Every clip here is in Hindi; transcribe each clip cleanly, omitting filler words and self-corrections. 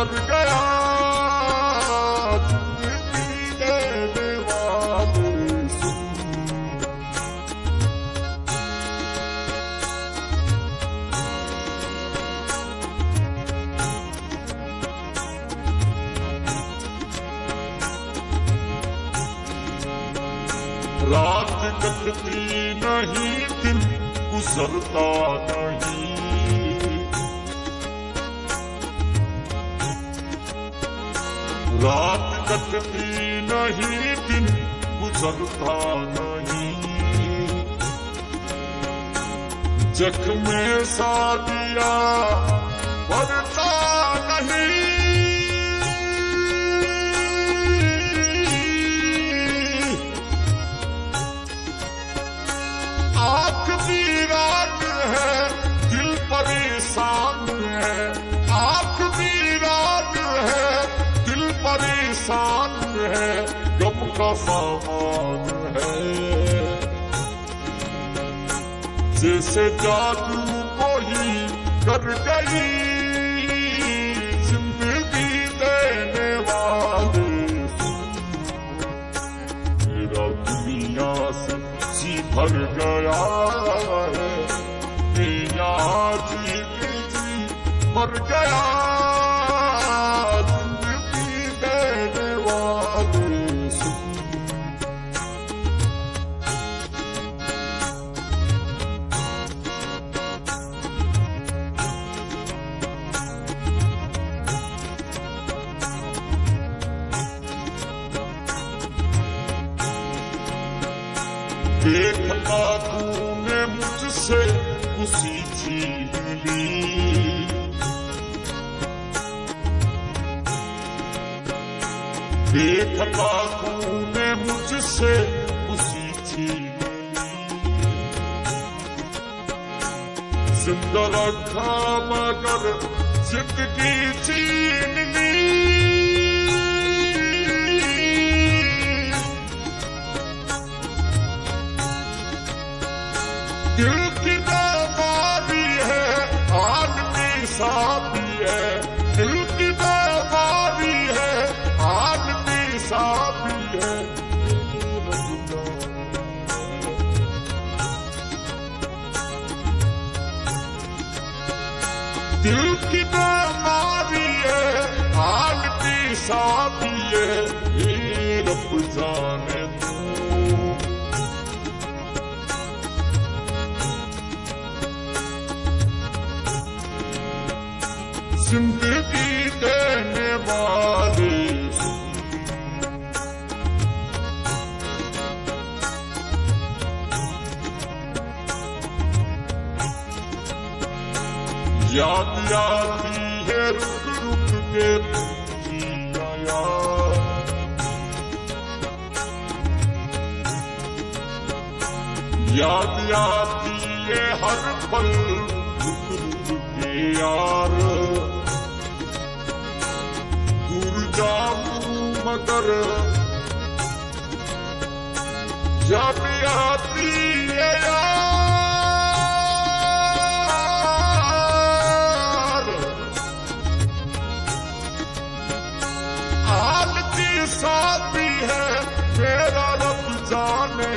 मर गया जिंदगी देने वाले सुन। रात कटती नहीं दिन गुजरता नहीं, रात कटती नहीं दिन गुजरता नहीं, जख्म सा दिया बढ़ता नहीं। आँख भी रात है दिल परेशान है, आँख भी रात है दिल परेशान है, गम का सामान है। जैसे जादू कोई कर गई जिंदगी देने वाले मेरा दुनिया से जी भर गया है, मेरा जी के जी मर गया जिंदगी देने वाले सुन। देखा तूने मुझसे खुशी छीन ली, देखा तूने मुझसे खुशी छीन ली। जिंदा रखा मगर जिंदगी छीन ली। दिल की बीमारी है आदमी साथी है, दिल की बीमारी है आदमी साथी है। दिल की बीमारी है आदमी साथी है, ये रब जाने तू। जिंदगी देने वाले याद आती है रुक रुक के तुझी यार, याद आती है हर पल रुक रुक के यार। दूर जाऊं मगर याद आती है यार। हालती साथी है मेरा रब जाने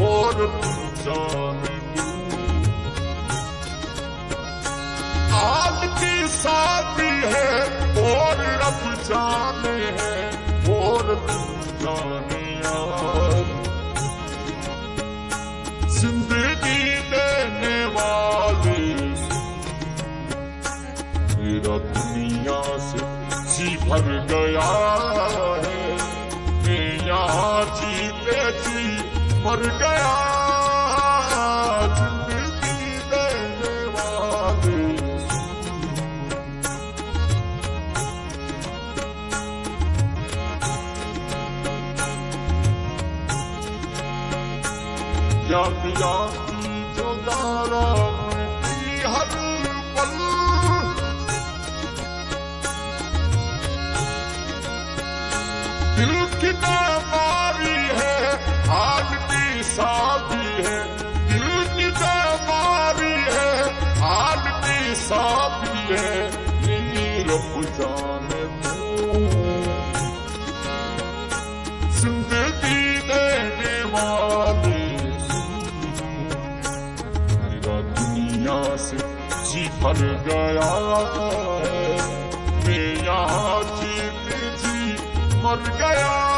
और तू जाने तू। हालती साथी है और रब जाने है और तू जाने यार। जिंदगी देने वाले मेरा दुनिया से जी भर गया है, मैं यहाँ जीते जी मर गया जिंदगी देने वाले। याद आती जो दारा की हर पल, दिल की बीमारी है आदमी साथी भर गया मैं यहाँ जीत जी मर गया।